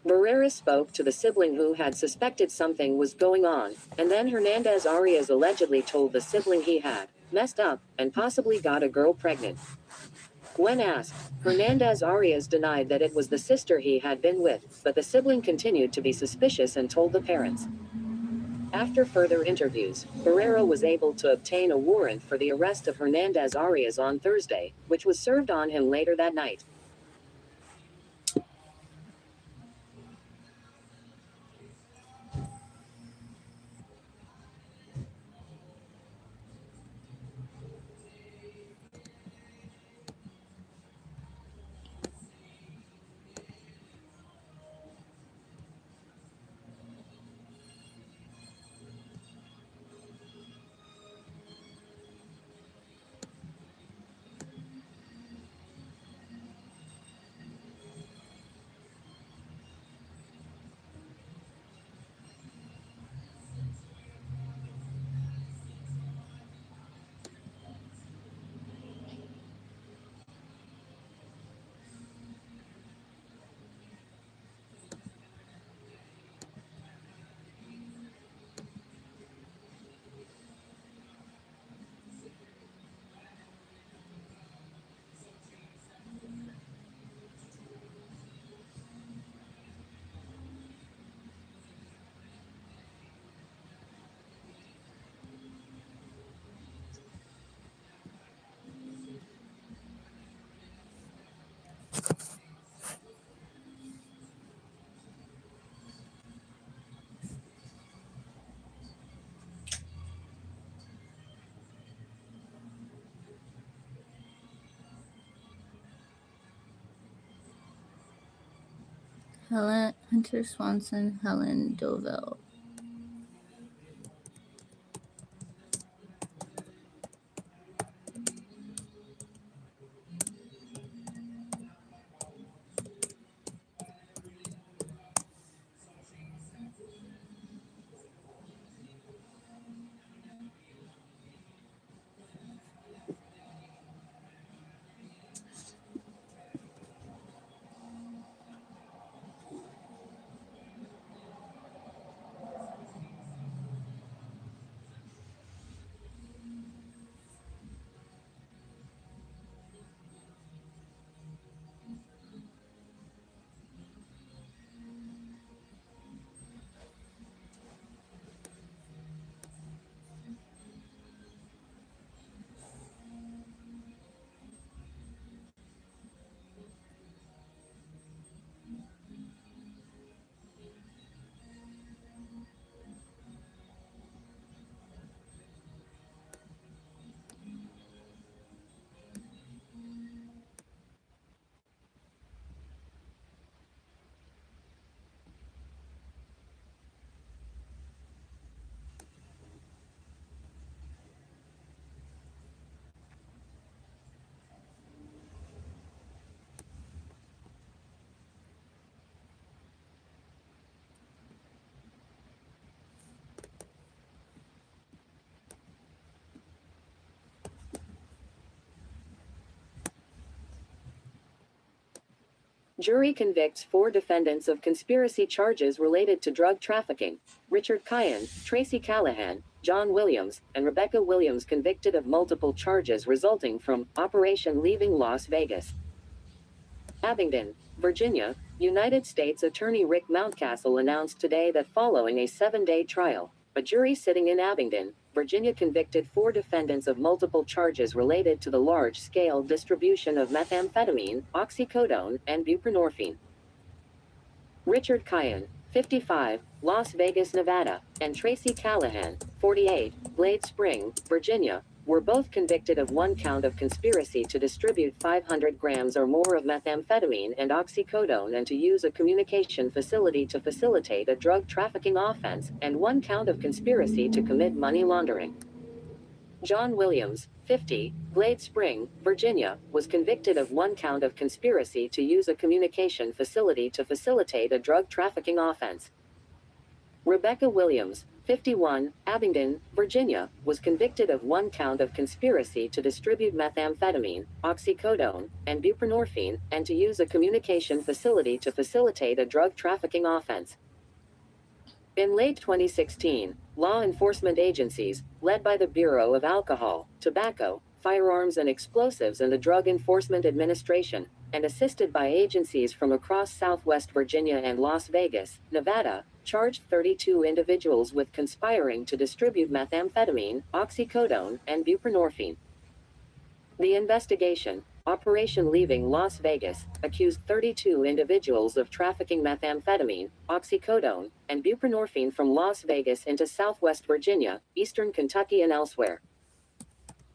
B: Barrera spoke to the sibling who had suspected something was going on, and then Hernandez Arias allegedly told the sibling he had messed up and possibly got a girl pregnant. When asked, Hernandez Arias denied that it was the sister he had been with, but the sibling continued to be suspicious and told the parents. After further interviews, Barrera was able to obtain a warrant for the arrest of Hernandez Arias on Thursday, which was served on him later that night.
A: Hunter Swanson, Helen Dovell.
B: Jury convicts 4 defendants of conspiracy charges related to drug trafficking. Richard Kyan, Tracy Callahan, John Williams, and Rebecca Williams convicted of multiple charges resulting from Operation Leaving Las Vegas. Abingdon, Virginia, United States Attorney Rick Mountcastle announced today that following a 7-day trial, a jury sitting in Abingdon, Virginia convicted 4 defendants of multiple charges related to the large-scale distribution of methamphetamine, oxycodone, and buprenorphine. Richard Kyan, 55, Las Vegas, Nevada, and Tracy Callahan, 48, Glade Spring, Virginia, were both convicted of 1 count of conspiracy to distribute 500 grams or more of methamphetamine and oxycodone and to use a communication facility to facilitate a drug trafficking offense, and 1 count of conspiracy to commit money laundering. John Williams, 50, Glade Spring, Virginia, was convicted of 1 count of conspiracy to use a communication facility to facilitate a drug trafficking offense. Rebecca Williams, 51, Abingdon, Virginia, was convicted of 1 count of conspiracy to distribute methamphetamine, oxycodone, and buprenorphine, and to use a communication facility to facilitate a drug trafficking offense. In late 2016, law enforcement agencies, led by the Bureau of Alcohol, Tobacco, Firearms and Explosives and the Drug Enforcement Administration, and assisted by agencies from across Southwest Virginia and Las Vegas, Nevada, charged 32 individuals with conspiring to distribute methamphetamine, oxycodone, and buprenorphine. The investigation, Operation Leaving Las Vegas, accused 32 individuals of trafficking methamphetamine, oxycodone, and buprenorphine from Las Vegas into Southwest Virginia, Eastern Kentucky and elsewhere.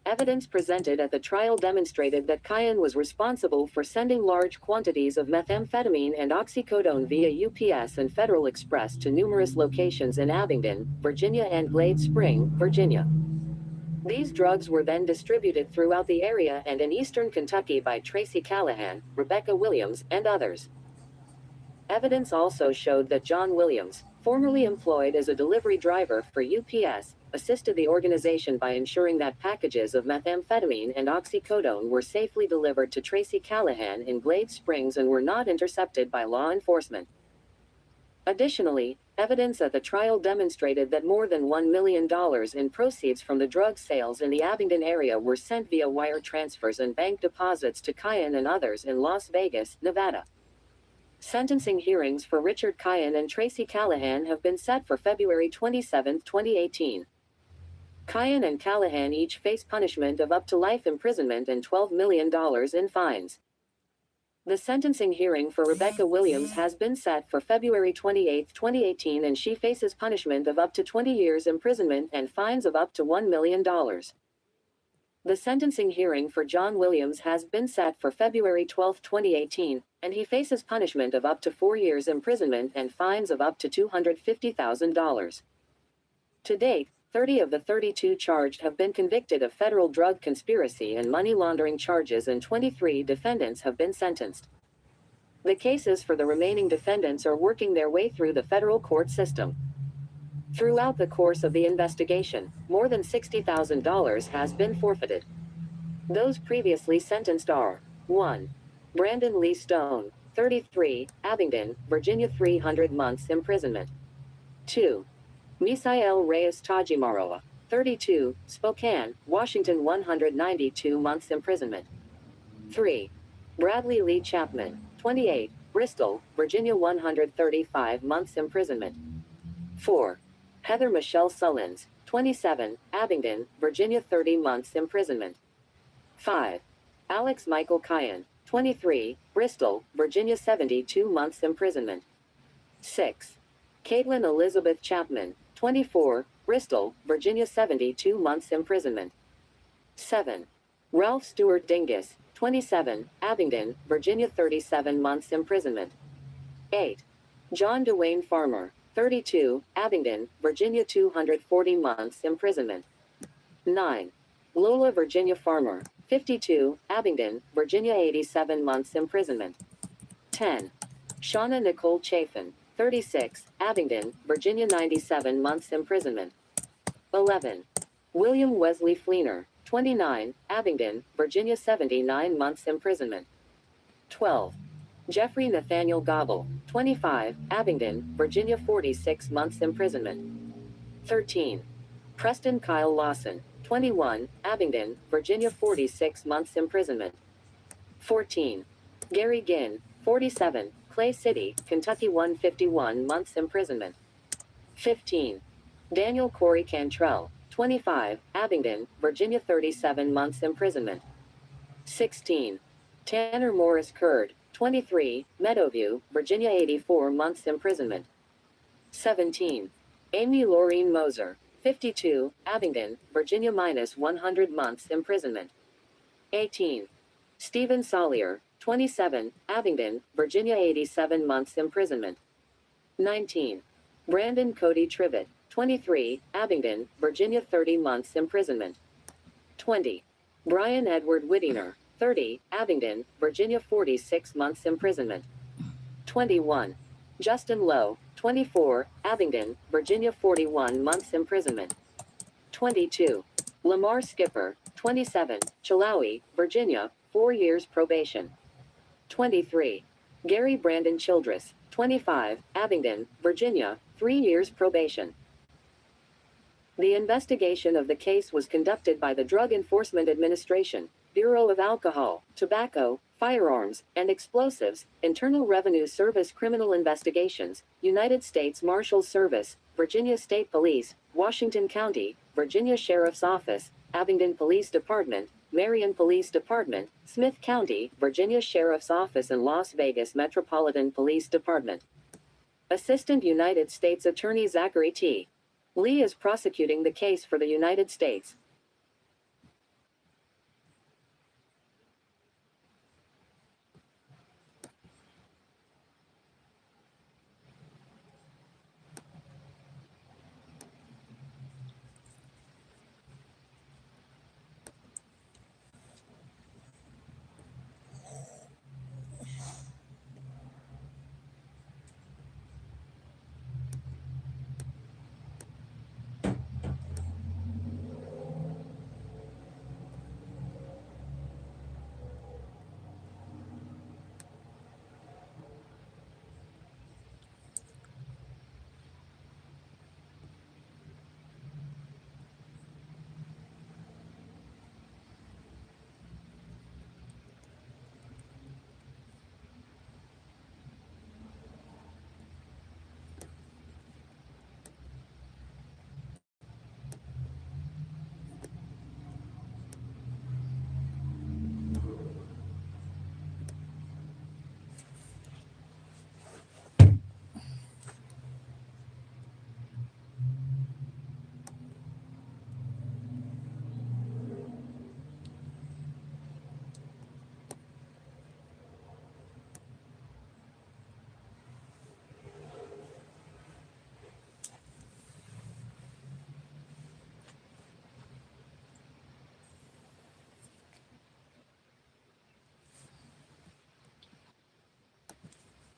B: Evidence presented at the trial demonstrated that Kyan was responsible for sending large quantities of methamphetamine and oxycodone via UPS and Federal Express to numerous locations in Abingdon, Virginia and Glade Spring, Virginia. These drugs were then distributed throughout the area and in eastern Kentucky by Tracy Callahan, Rebecca Williams, and others. Evidence also showed that John Williams, formerly employed as a delivery driver for UPS, assisted the organization by ensuring that packages of methamphetamine and oxycodone were safely delivered to Tracy Callahan in Glade Springs and were not intercepted by law enforcement. Additionally, evidence at the trial demonstrated that more than $1 million in proceeds from the drug sales in the Abingdon area were sent via wire transfers and bank deposits to Kyan and others in Las Vegas, Nevada. Sentencing hearings for Richard Kyan and Tracy Callahan have been set for February 27, 2018. Kyan and Callahan each face punishment of up to life imprisonment and $12 million in fines. The sentencing hearing for Rebecca Williams has been set for February 28, 2018, and she faces punishment of up to 20 years imprisonment and fines of up to $1 million. The sentencing hearing for John Williams has been set for February 12, 2018, and he faces punishment of up to 4 years imprisonment and fines of up to $250,000. To date, 30 of the 32 charged have been convicted of federal drug conspiracy and money laundering charges, and 23 defendants have been sentenced. The cases for the remaining defendants are working their way through the federal court system. Throughout the course of the investigation, more than $60,000 has been forfeited. Those previously sentenced are 1. Brandon Lee Stone, 33, Abingdon, Virginia, 300 months imprisonment. 2. Misael Reyes Tajimaroa, 32, Spokane, Washington, 192 months imprisonment. 3. Bradley Lee Chapman, 28, Bristol, Virginia, 135 months imprisonment. 4. Heather Michelle Sullins, 27, Abingdon, Virginia, 30 months imprisonment. 5. Alex Michael Kyan, 23, Bristol, Virginia, 72 months imprisonment. 6. Caitlin Elizabeth Chapman, 24, Bristol, Virginia, 72 months imprisonment. 7. Ralph Stewart Dingus, 27, Abingdon, Virginia, 37 months imprisonment. 8. John Dwayne Farmer, 32, Abingdon, Virginia, 240 months imprisonment. 9. Lola Virginia Farmer, 52, Abingdon, Virginia, 87 months imprisonment. 10. Shauna Nicole Chafin, 36, Abingdon, Virginia, 97 months imprisonment. 11. William Wesley Fleener, 29, Abingdon, Virginia, 79 months imprisonment. 12. Jeffrey Nathaniel Gobble, 25, Abingdon, Virginia 46 months imprisonment. 13. Preston Kyle Lawson, 21, Abingdon, Virginia 46 months imprisonment. 14. Gary Ginn, 47, Clay City, Kentucky 151 months imprisonment. 15. Daniel Corey Cantrell, 25, Abingdon, Virginia 37 months imprisonment. 16. Tanner Morris Curd, 23, Meadowview, Virginia 84 months imprisonment. 17. Amy Laureen Moser, 52, Abingdon, Virginia minus 100 months imprisonment. 18. Stephen Sollier, 27, Abingdon, Virginia 87 months imprisonment. 19. Brandon Cody Trivet, 23, Abingdon, Virginia 30 months imprisonment. 20. Brian Edward Whittinger, 30, Abingdon, Virginia 46 months imprisonment. 21. Justin Lowe, 24, Abingdon, Virginia 41 months imprisonment. 22. Lamar Skipper, 27, Chilhowie, Virginia, 4 years probation. 23. Gary Brandon Childress, 25, Abingdon, Virginia, 3 years probation. The investigation of the case was conducted by the Drug Enforcement Administration, Bureau of Alcohol, Tobacco, Firearms, and Explosives, Internal Revenue Service Criminal Investigations, United States Marshals Service, Virginia State Police, Washington County, Virginia Sheriff's Office, Abingdon Police Department, Marion Police Department, Smith County, Virginia Sheriff's Office, and Las Vegas Metropolitan Police Department. Assistant United States Attorney Zachary T. Lee is prosecuting the case for the United States.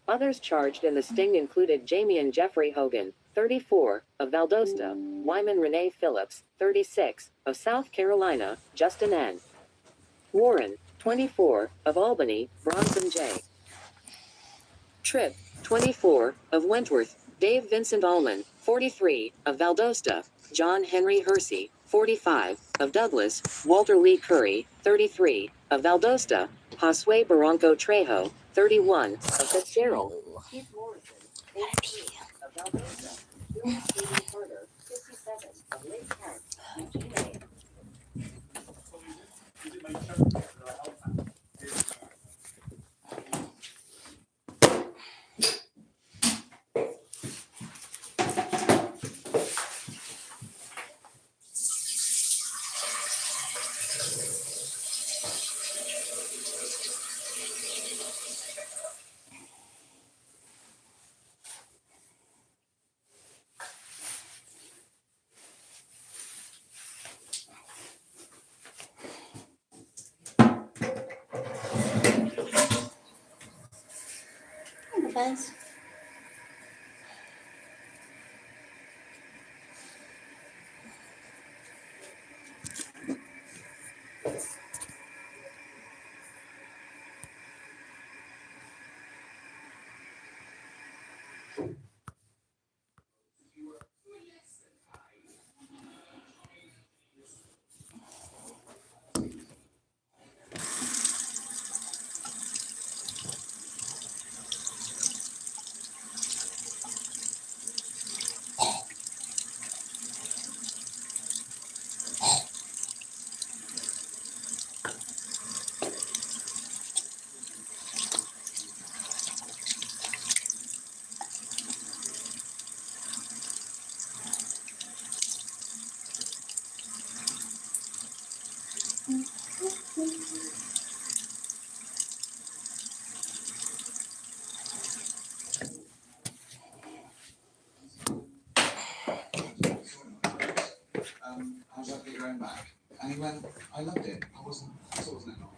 B: Others charged in the sting included Jamie and Jeffrey Hogan, 34, of Valdosta, Wyman Renee Phillips, 36, of South Carolina, Justin N. Warren, 24, of Albany, Bronson J. Tripp, 24, of Wentworth, Dave Vincent Allman, 43, of Valdosta, John Henry Hersey, 45, of Douglas, Walter Lee Curry, 33, of Valdosta, Josue Barranco Trejo, 31, of Fitzgerald, Keith Morrison, 82, of Valdosta, Bill Stephen Carter, 57, of Lake Park, Eugene A.
A: Buzz.
J: And he went, I loved it. I wasn't annoyed.